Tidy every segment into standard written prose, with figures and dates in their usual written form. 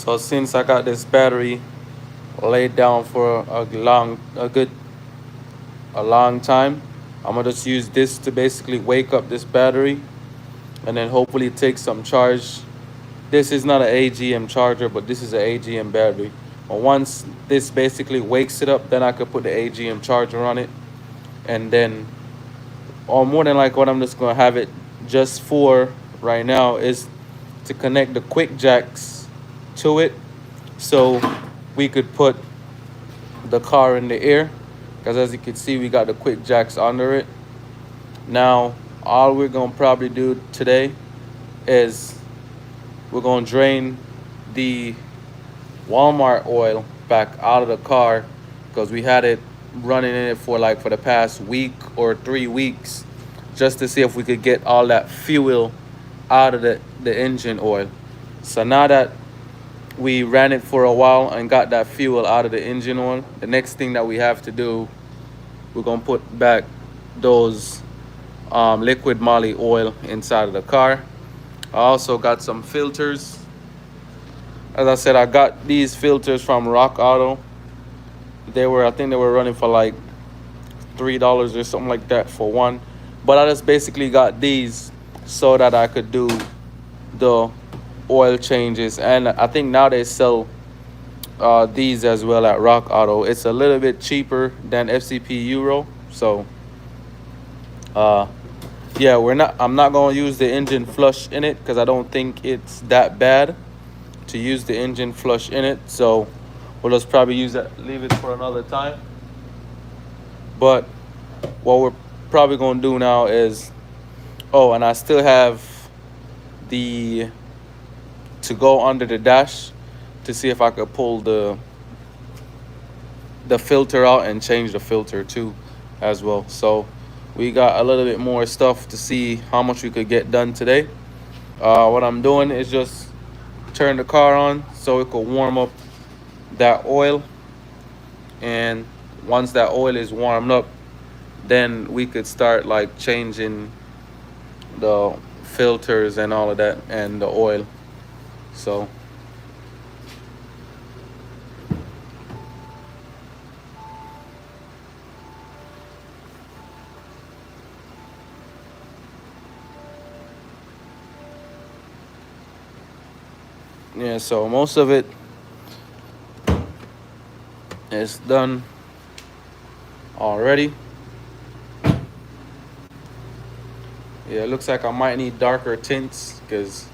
So since I got this battery laid down for a long time, I'm gonna just use this to basically wake up this battery and then hopefully take some charge. This is not an AGM charger, but this is an AGM battery. But once this basically wakes it up, then I could put the AGM charger on it, and then, or more than like what I'm just gonna have it just for right now is to connect the quick jacks to it, so we could put the car in the air. Because as you can see, we got the quick jacks under it. Now, all we're gonna probably do today is we're gonna drain the Walmart oil back out of the car, because we had it running in it for the past week or 3 weeks, just to see if we could get all that fuel out of the engine oil. So now that we ran it for a while and got that fuel out of the engine oil, the next thing that we have to do, we're gonna put back those liquid moly oil inside of the car. I also got some filters. As I said, I got these filters from Rock Auto. I think they were running for like $3 or something like that for one. But I just basically got these so that I could do the oil changes. And I think now they sell these as well at Rock Auto. It's a little bit cheaper than FCP Euro. So yeah, I'm not gonna use the engine flush in it, because I don't think it's that bad to use the engine flush in it. So we'll just probably leave it for another time. But what we're probably gonna do now is, oh, and I still have to go under the dash to see if I could pull the filter out and change the filter too as well. So we got a little bit more stuff to see how much we could get done today. What I'm doing is just turn the car on so it could warm up that oil, and once that oil is warmed up, then we could start like changing the filters and all of that and the oil. So yeah, so most of it is done already. Yeah, it looks like I might need darker tints, because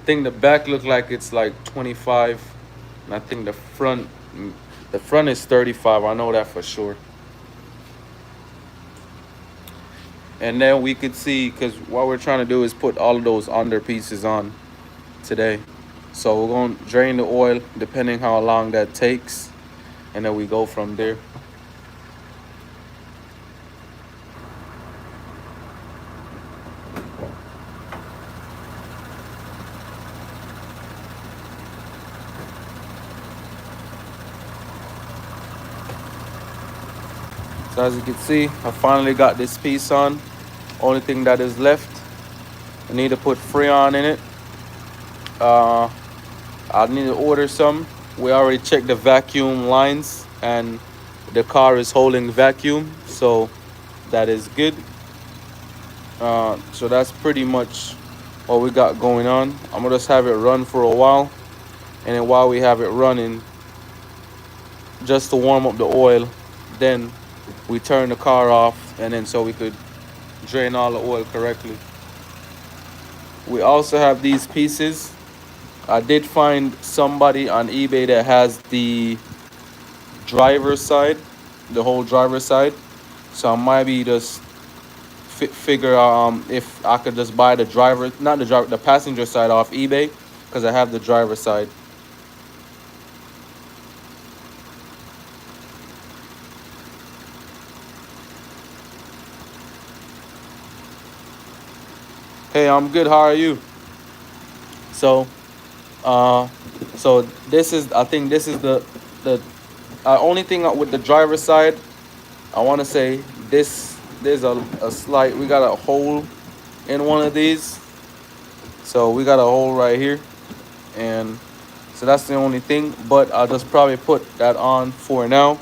I think the back look like it's like 25, and I think the front is 35. I know that for sure. And then we could see, because what we're trying to do is put all of those under pieces on today. So we're going to drain the oil depending how long that takes, and then we go from there. So as you can see, I finally got this piece on. Only thing that is left, I need to put Freon in it. I need to order some. We already checked the vacuum lines, and the car is holding vacuum, so that is good. So that's pretty much what we got going on. I'm gonna just have it run for a while, and then while we have it running, just to warm up the oil, then we turn the car off, and then so we could drain all the oil correctly. We also have these pieces. I did find somebody on eBay that has the driver's side, the whole driver's side. So I might be just figure out if I could just buy the passenger side off eBay, because I have the driver's side. Hey, I'm good. How are you? So this is, I think this is the only thing with the driver's side. I want to say there's a slight, we got a hole in one of these. So we got a hole right here, and So that's the only thing, but I'll just probably put that on for now,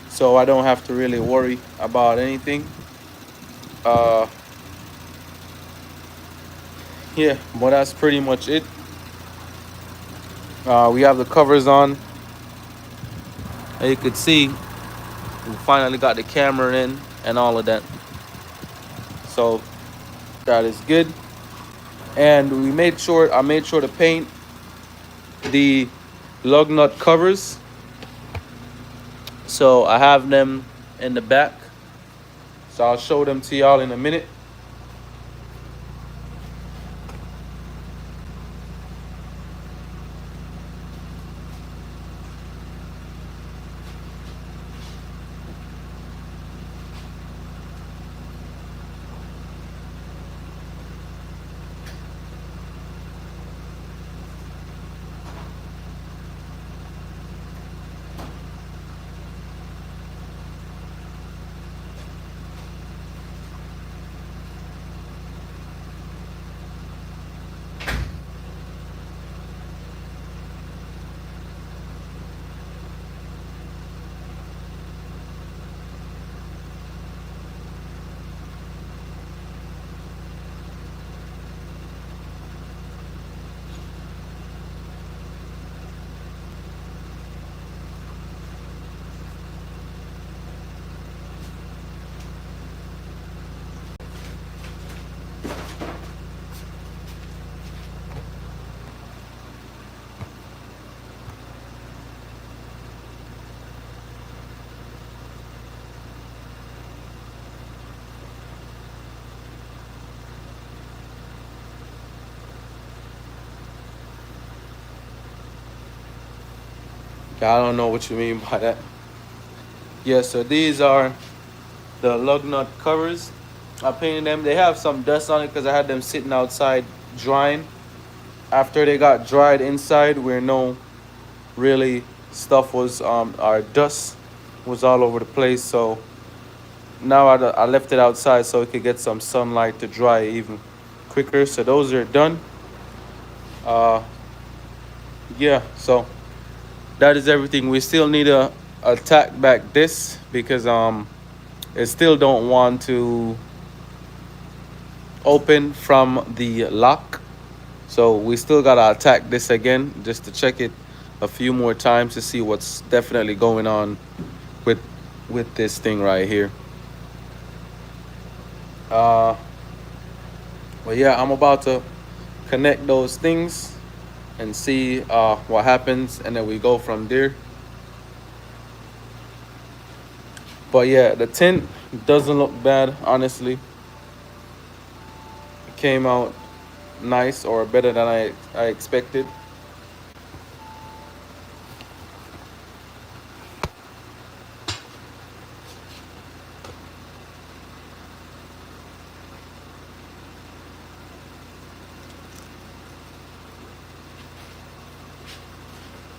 so I don't have to really worry about anything. Uh, yeah, but that's pretty much it. We have the covers on. And you could see we finally got the camera in and all of that. So that is good. And I made sure to paint the lug nut covers. So I have them in the back. So I'll show them to y'all in a minute. I don't know what you mean by that. Yeah, so these are the lug nut covers. I painted them. They have some dust on it because I had them sitting outside drying. After they got dried inside, where no really stuff was, our dust was all over the place. So now I left it outside so it could get some sunlight to dry even quicker. So those are done. Uh, yeah, so that is everything. We still need to attack back this because it still don't want to open from the lock. So we still gotta attack this again just to check it a few more times to see what's definitely going on with this thing right here. Uh, but yeah, I'm about to connect those things and see what happens, and then we go from there. But yeah, the tint doesn't look bad, honestly. It came out nice, or better than I expected.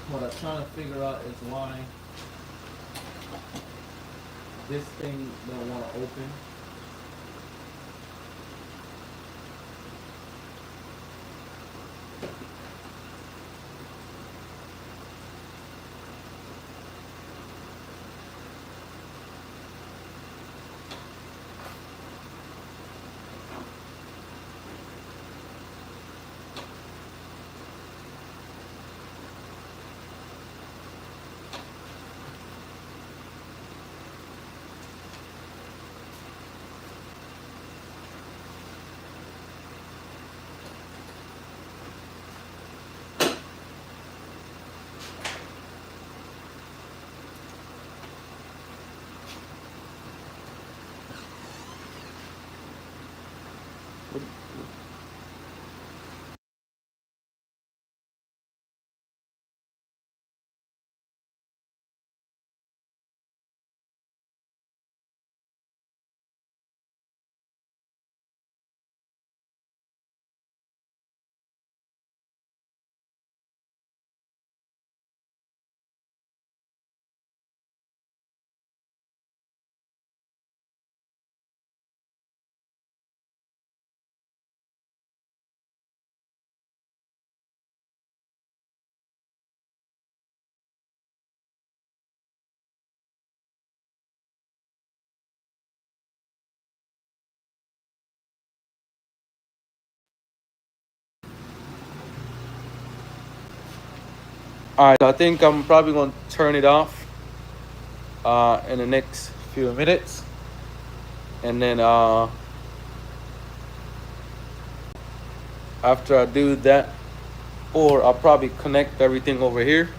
What I'm trying to figure out is why this thing don't want to open. All right, I think I'm probably gonna turn it off in the next few minutes, and then after I do that, or I'll probably connect everything over here.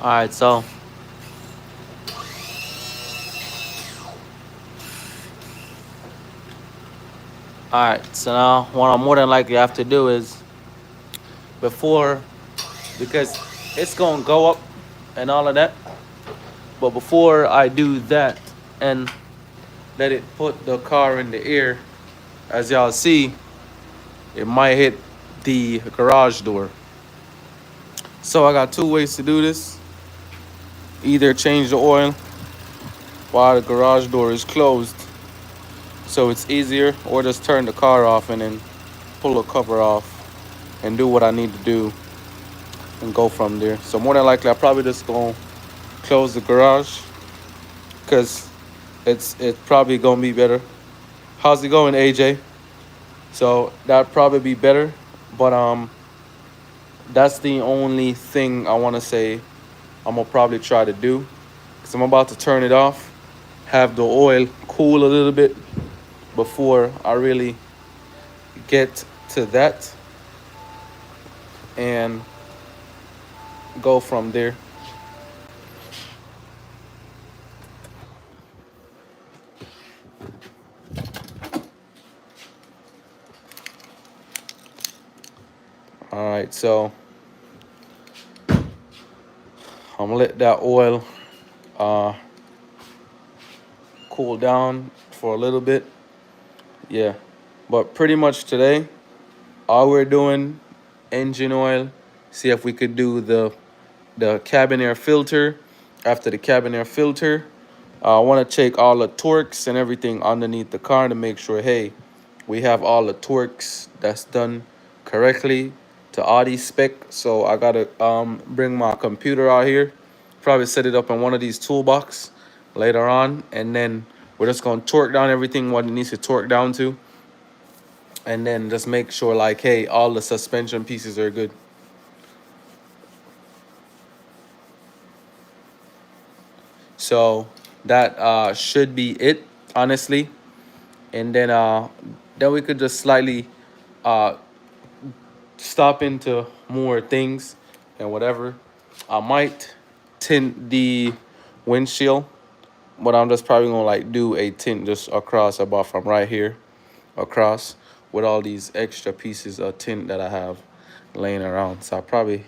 All right, so now what I'm more than likely have to do is before, because it's gonna go up and all of that, but before I do that and let it put the car in the air, as y'all see, it might hit the garage door. So I got two ways to do this. Either change the oil while the garage door is closed so it's easier, or just turn the car off and then pull the cover off and do what I need to do and go from there. So more than likely I probably just gonna close the garage because it's probably gonna be better. How's it going, AJ? So that'd probably be better, but that's the only thing I want to say I'm gonna probably try to do, because I'm about to turn it off, have the oil cool a little bit before I really get to that and go from there. All right, so I'm gonna let that oil uh, cool down for a little bit. Yeah, but pretty much today, all we're doing, engine oil, see if we could do the cabin air filter. After the cabin air filter, I want to check all the torques and everything underneath the car to make sure, hey, we have all the torques that's done correctly to Audi spec. So I gotta bring my computer out here, probably set it up in one of these toolbox later on, and then we're just gonna torque down everything what it needs to torque down to, and then just make sure like, hey, all the suspension pieces are good. So that should be it, honestly. And then we could just slightly uh, stop into more things and whatever. I might tint the windshield, but I'm just probably gonna like do a tint just across, about from right here across, with all these extra pieces of tint that I have laying around. So I'll probably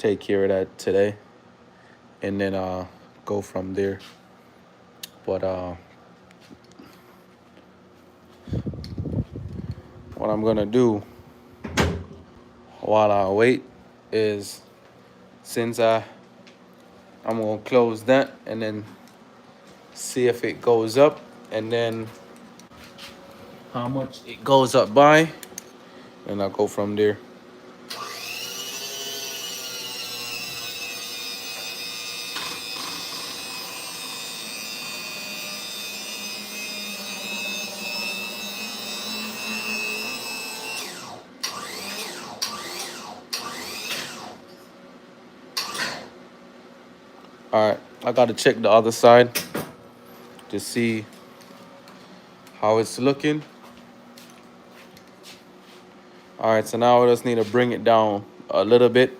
take care of that today, and then go from there. But what I'm gonna do while I wait is, since I'm gonna close that and then see if it goes up, and then how much it goes up by, and I'll go from there. All right, I gotta check the other side to see how it's looking. All right, so now I just need to bring it down a little bit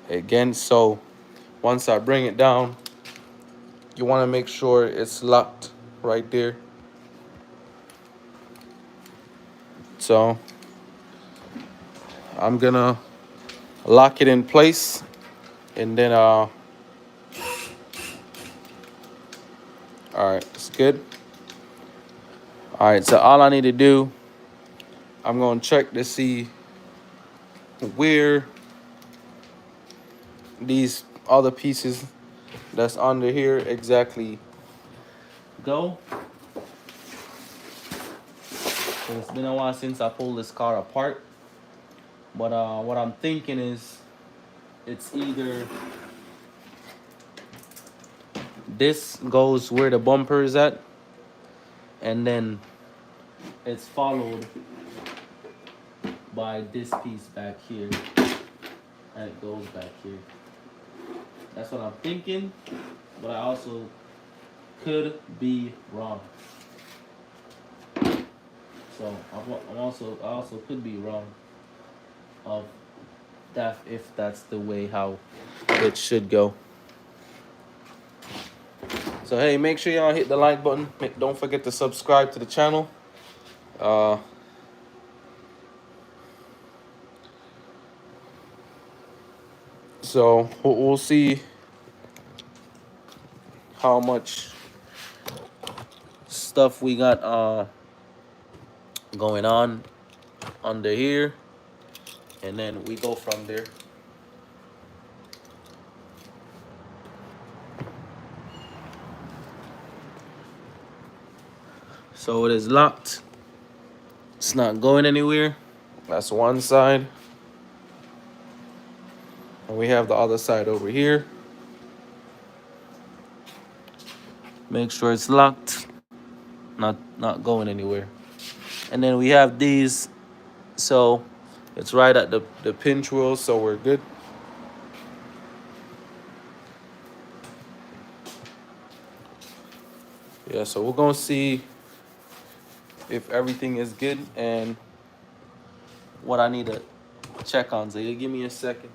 again. So once I bring it down, you want to make sure it's locked right there. So I'm gonna lock it in place, and then all right, it's good. All right, so all I need to do, I'm gonna check to see where these other pieces that's under here exactly go. It's been a while since I pulled this car apart, but what I'm thinking is it's either this goes where the bumper is at, and then it's followed by this piece back here, and it goes back here. That's what I'm thinking, but I also could be wrong. So I also could be wrong of that, if that's the way how it should go. So hey, make sure y'all hit the like button. Don't forget to subscribe to the channel. So we'll see how much stuff we got going on under here, and then we go from there. So it is locked. It's not going anywhere. That's one side. And we have the other side over here. Make sure it's locked. Not going anywhere. And then we have these. So it's right at the pinch wheel, so we're good. Yeah, so we're gonna see if everything is good and what I need to check on. So you give me a second.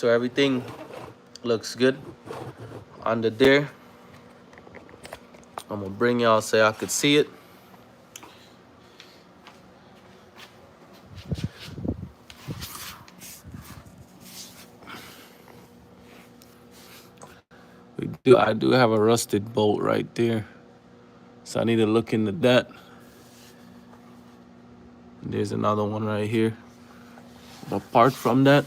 So everything looks good under there. I'm gonna bring y'all so I could see it. I do have a rusted bolt right there, so I need to look into that. There's another one right here. Apart from that,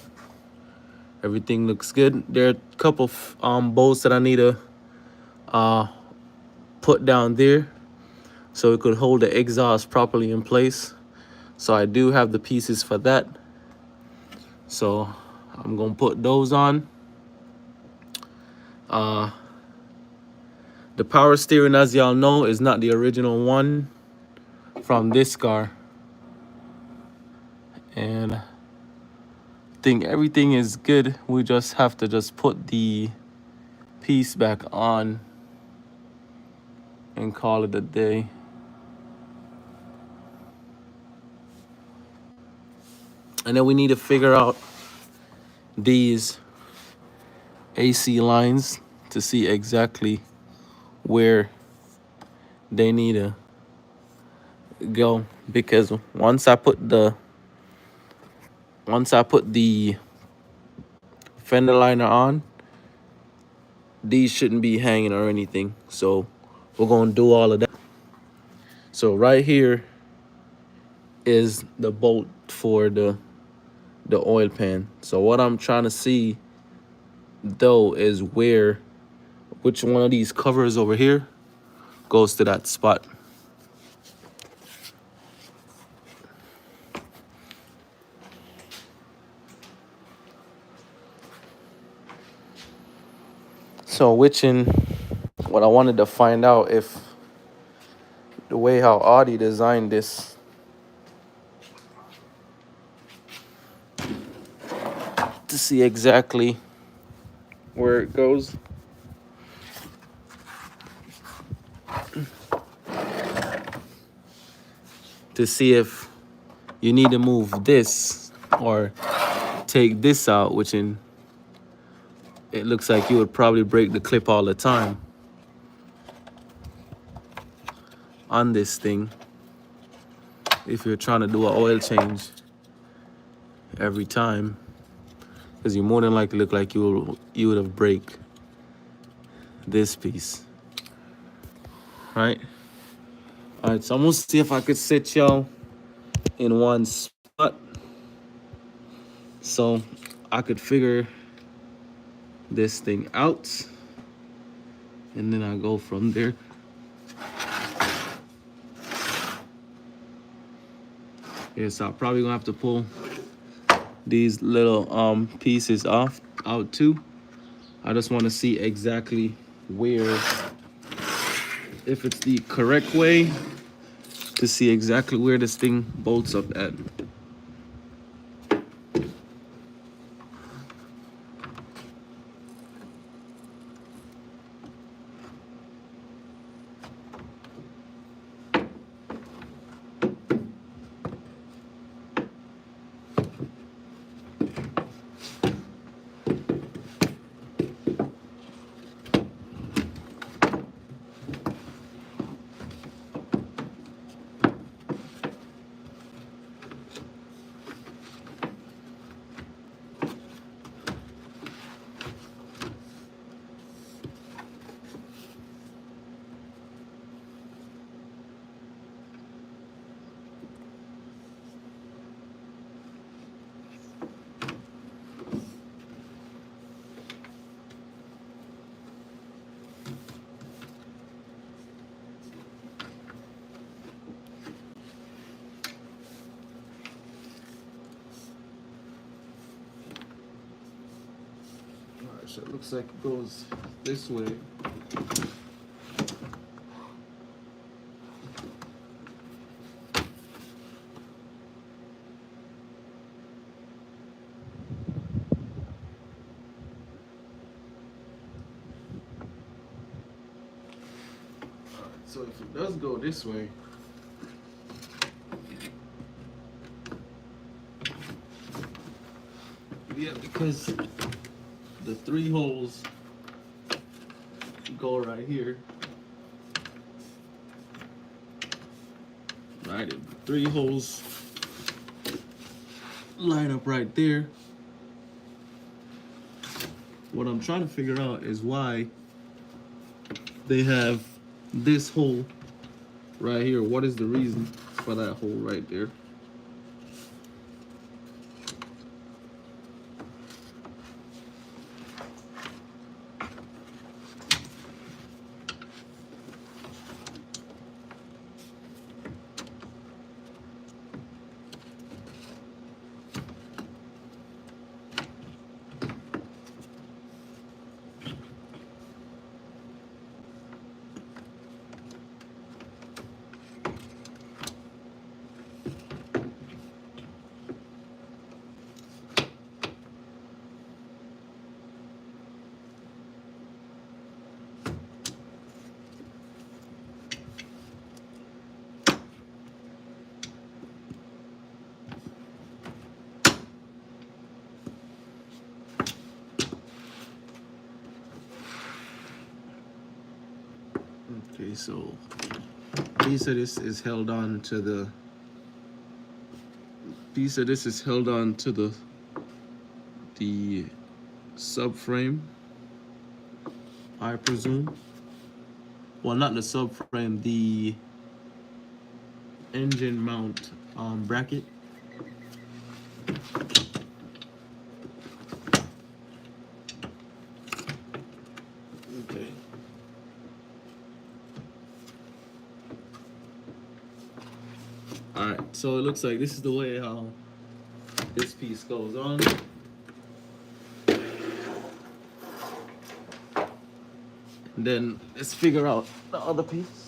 everything looks good. There are a couple bolts that I need to put down there so it could hold the exhaust properly in place. So I do have the pieces for that. So I'm gonna put those on. The power steering, as y'all know, is not the original one from this car. And I think everything is good. We just have to just put the piece back on and call it a day. And then we need to figure out these AC lines to see exactly where they need to go, because once I put the fender liner on, these shouldn't be hanging or anything. So we're gonna do all of that. So right here is the bolt for the oil pan. So what I'm trying to see though is which one of these covers over here goes to that spot. So what I wanted to find out if the way how Audi designed this, to see exactly where it goes. To see if you need to move this or take this out, which it looks like you would probably break the clip all the time on this thing if you're trying to do an oil change every time, because you more than likely look like you would have break this piece, right? All right, so I'm gonna see if I could sit y'all in one spot so I could figure this thing out, and then I go from there. Yeah, so I'm probably gonna have to pull these little pieces out too. I just want to see exactly where, if it's the correct way, to see exactly where this thing bolts up at. So it looks like it goes this way. So if it does go this way, yeah, because the 3 holes go right here. Right, the 3 holes line up right there. What I'm trying to figure out is why they have this hole right here. What is the reason for that hole right there? Okay, so piece of this is held on to the the subframe, I presume. Well, not the subframe, the engine mount bracket. Okay. All right, so it looks like this is the way how this piece goes on. And then let's figure out the other piece.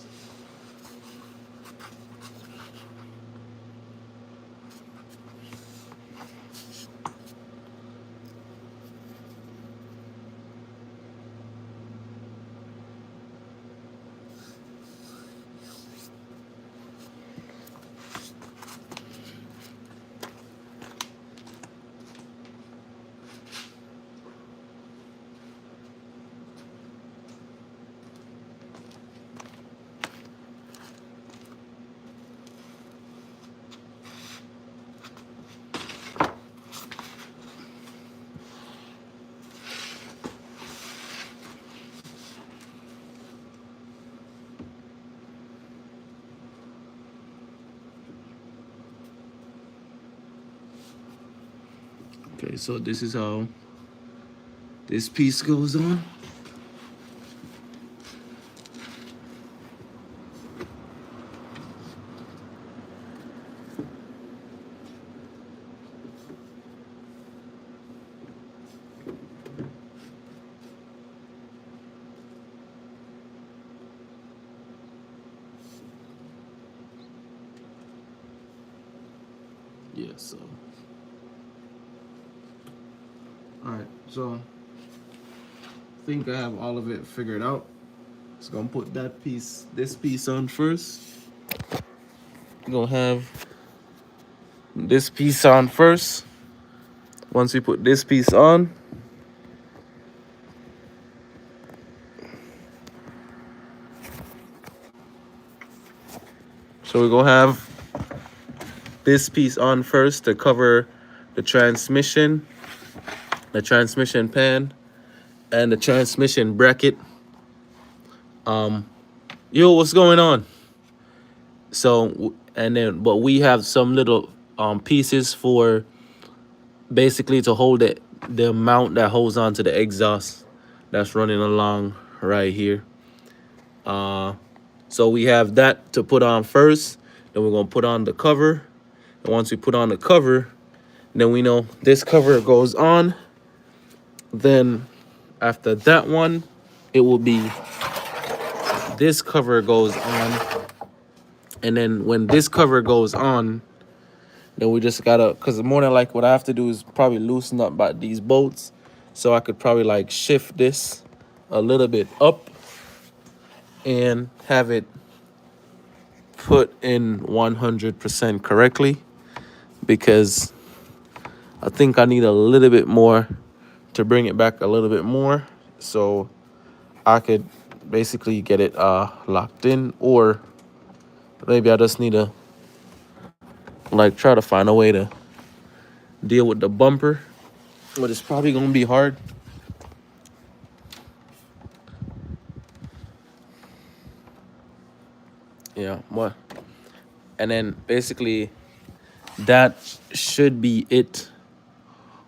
Okay, so this is how this piece goes on. Yeah, so. Alright, so I think I have all of it figured out. Just gonna put this piece on first. I'm gonna have this piece on first. Once we put this piece on, so we're gonna have this piece on first to cover the transmission pan, and the transmission bracket. Yo, what's going on? So, and then, but we have some little pieces for basically to hold it, the mount that holds on to the exhaust that's running along right here. So we have that to put on first. Then we're gonna put on the cover. And once we put on the cover, then we know this cover goes on. Then after that one, it will be this cover goes on. And then when this cover goes on, then we just gotta, because more than like what I have to do is probably loosen up by these bolts. So I could probably like shift this a little bit up and have it put in 100% correctly, because I think I need a little bit more to bring it back a little bit more, so I could basically get it locked in, or maybe I just need to like try to find a way to deal with the bumper, but it's probably gonna be hard. Yeah, what? And then basically that should be it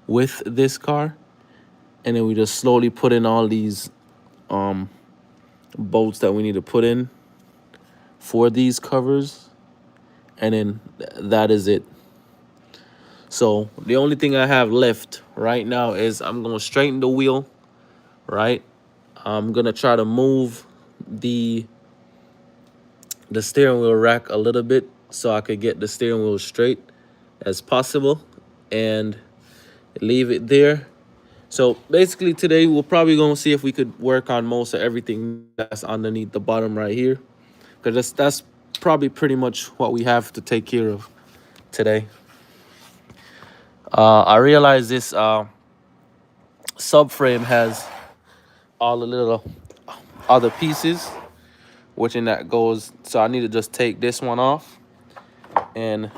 with this car. And then we just slowly put in all these bolts that we need to put in for these covers, and then that is it. So the only thing I have left right now is I'm gonna straighten the wheel, right? I'm gonna try to move the steering wheel rack a little bit so I could get the steering wheel straight as possible and leave it there. So basically today we're probably gonna see if we could work on most of everything that's underneath the bottom right here, because that's probably pretty much what we have to take care of today. I realize this subframe has all the little other pieces, which in that goes, so I need to just take this one off and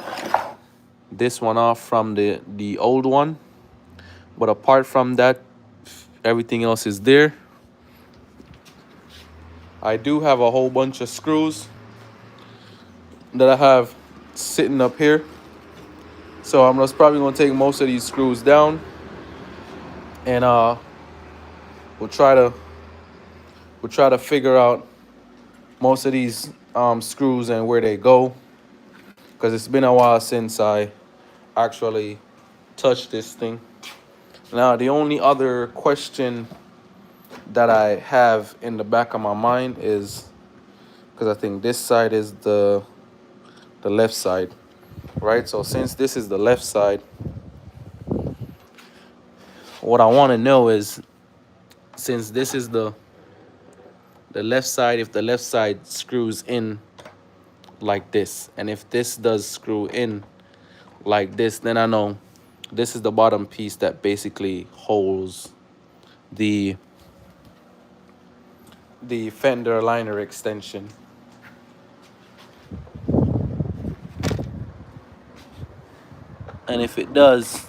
this one off from the old one. But apart from that, everything else is there. I do have a whole bunch of screws that I have sitting up here, so I'm just probably gonna take most of these screws down, and we'll try to figure out most of these screws and where they go, because it's been a while since I actually touched this thing. Now the only other question that I have in the back of my mind is, because I think this side is the left side, right? So since this is the left side, what I want to know is, since this is the left side, if the left side screws in like this, and if this does screw in like this, then I know this is the bottom piece that basically holds the fender liner extension. And if it does,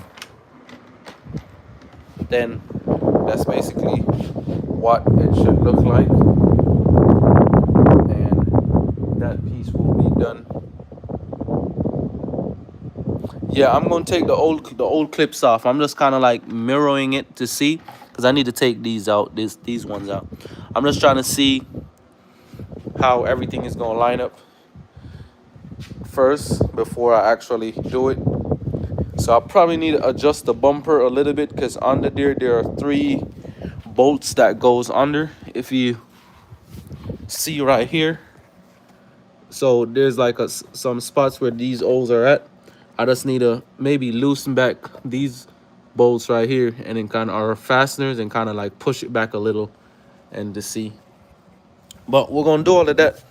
then that's basically what it should look like, and that piece will be done. Yeah, I'm gonna take the old clips off. I'm just kind of like mirroring it to see, because I need to take these out, these ones out. I'm just trying to see how everything is gonna line up first before I actually do it. So I probably need to adjust the bumper a little bit, because under there are 3 bolts that goes under, if you see right here. So there's like some spots where these O's are at. I just need to maybe loosen back these bolts right here, and then kind of our fasteners, and kind of like push it back a little and to see. But we're gonna do all of that.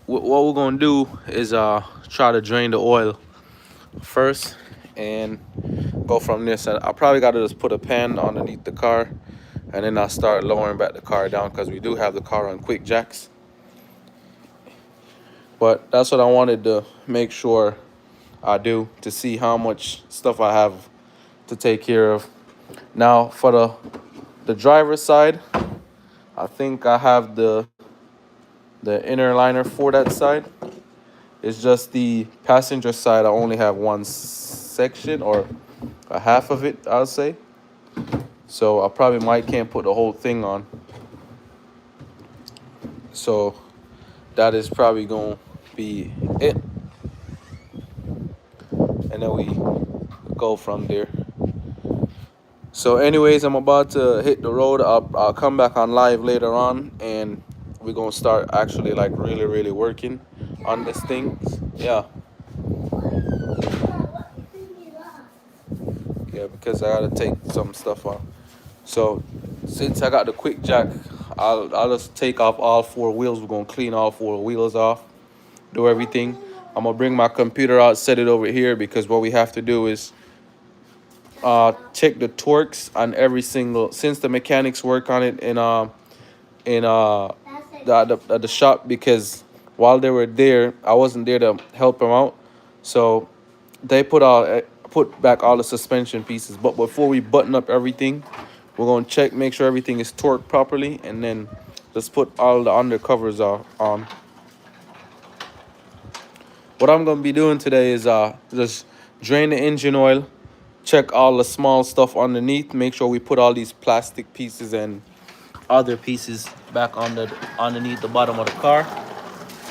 What we're gonna do is try to drain the oil first and go from this. And I probably gotta just put a pan underneath the car, and then I'll start lowering back the car down, because we do have the car on quick jacks. But that's what I wanted to make sure I do, to see how much stuff I have to take care of. Now for the driver's side, I think I have the inner liner for that side. It's just the passenger side, I only have one section, or a half of it, I'll say. So I probably can't put the whole thing on. So that is probably gonna be it, and then we go from there. So anyways, I'm about to hit the road. I'll come back on live later on, and we're gonna start actually like really working on this thing. Yeah, because I gotta take some stuff off. So since I got the quick jack, I'll just take off all 4 wheels. We're gonna clean all 4 wheels off, do everything. I'm gonna bring my computer out, set it over here, because what we have to do is check the torques on every single, since the mechanics work on it in the shop, because while they were there, I wasn't there to help them out. So they put back all the suspension pieces. But before we button up everything, we're gonna check, make sure everything is torqued properly, and then just put all the undercovers on. What I'm gonna be doing today is just drain the engine oil, check all the small stuff underneath, make sure we put all these plastic pieces and other pieces back on the underneath the bottom of the car,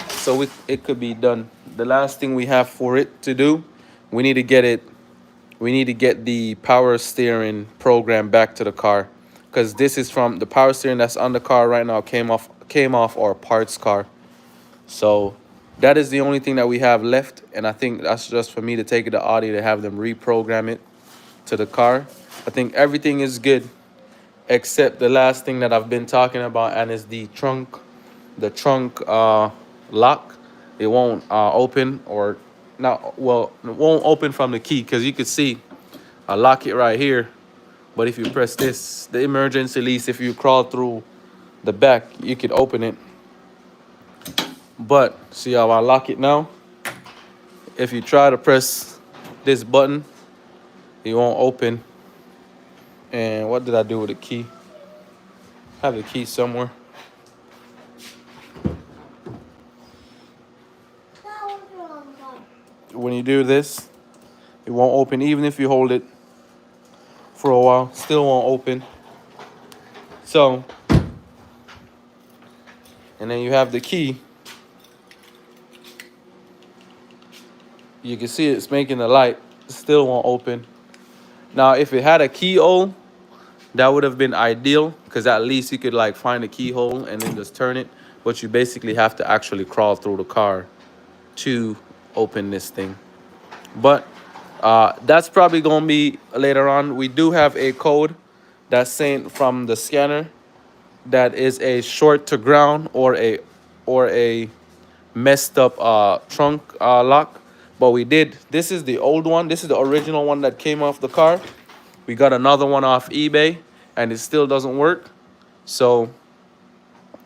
so it could be done. The last thing we have for it to do, we need to get the power steering program back to the car, because this is from the power steering that's on the car right now, came off our parts car. So that is the only thing that we have left, and I think that's just for me to take it to Audi to have them reprogram it to the car. I think everything is good except the last thing that I've been talking about, and is the trunk lock. It won't open, or not, well, it won't open from the key, because you could see I lock it right here, but if you press this, the emergency lease, if you crawl through the back, you could open it. But see how I lock it now? If you try to press this button, it won't open. And what did I do with the key? I have the key somewhere. When you do this, it won't open. Even if you hold it for a while, still won't open. So, and then you have the key. You can see it's making the light. It still won't open. Now, if it had a keyhole, that would have been ideal, because at least you could like find a keyhole and then just turn it. But you basically have to actually crawl through the car to open this thing. But that's probably gonna be later on. We do have a code that's saying from the scanner that is a short to ground or a messed up trunk lock. But this is the old one. This is the original one that came off the car. We got another one off eBay, and it still doesn't work. So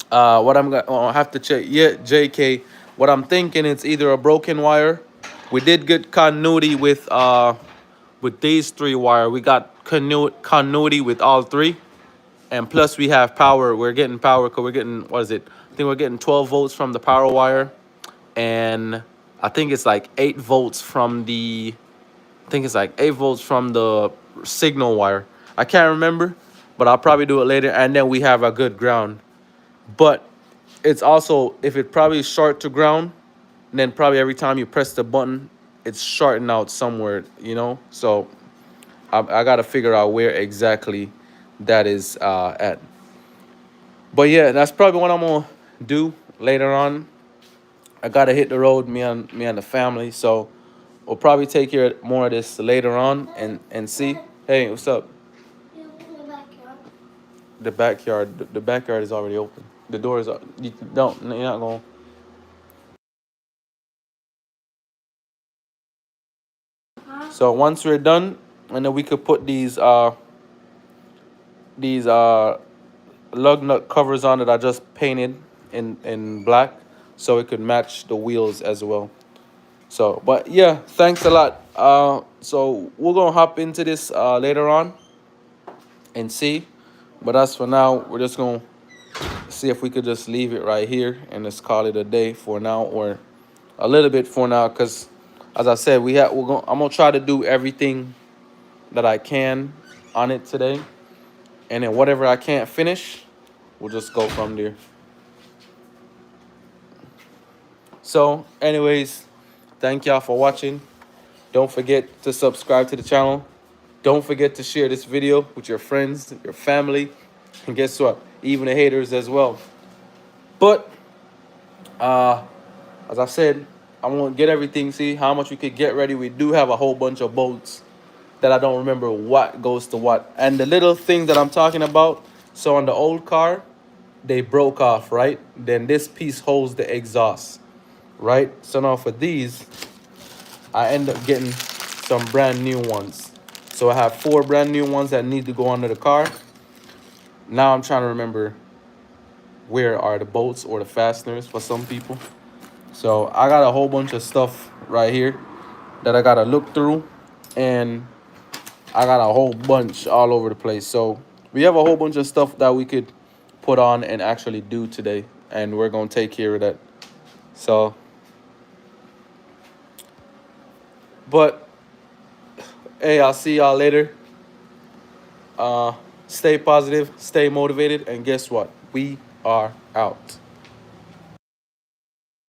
what I'm gonna have to check. Yeah, JK. What I'm thinking, it's either a broken wire. We did get continuity with these 3 wire. We got continuity with all 3, and plus we have power. We're getting power because we're getting, what is it? I think we're getting 12 volts from the power wire, and I think it's like 8 volts from the. I think it's like 8 volts from the signal wire. I can't remember, but I'll probably do it later. And then we have a good ground. But it's also, if it probably short to ground, then probably every time you press the button, it's shorting out somewhere, you know? So I got to figure out where exactly that is at. But yeah, that's probably what I'm going to do later on. I got to hit the road, me and the family. So we'll probably take care of more of this later on and see. Hey, what's up? The backyard. The backyard is already open. The door is. You're not going. So once we're done, and then we could put these lug nut covers on that I just painted in black, so it could match the wheels as well. So, but yeah, thanks a lot. So we're gonna hop into this later on and see. But as for now, we're just gonna see if we could just leave it right here and just call it a day for now, or a little bit for now, because as I said, I'm gonna try to do everything that I can on it today, and then whatever I can't finish, we'll just go from there. So anyways, thank y'all for watching. Don't forget to subscribe to the channel. Don't forget to share this video with your friends, your family, and guess what? Even the haters as well. But as I said, I'm gonna get everything, see how much we could get ready. We do have a whole bunch of bolts that I don't remember what goes to what. And the little thing that I'm talking about, so on the old car, they broke off, right? Then this piece holds the exhaust, right? So now for these, I end up getting some brand new ones. So I have 4 brand new ones that need to go under the car. Now I'm trying to remember where are the bolts or the fasteners for some people. So I got a whole bunch of stuff right here that I gotta look through, and I got a whole bunch all over the place. So we have a whole bunch of stuff that we could put on and actually do today, and we're gonna take care of that. So, but hey, I'll see y'all later. Stay positive, stay motivated, and guess what? We are out.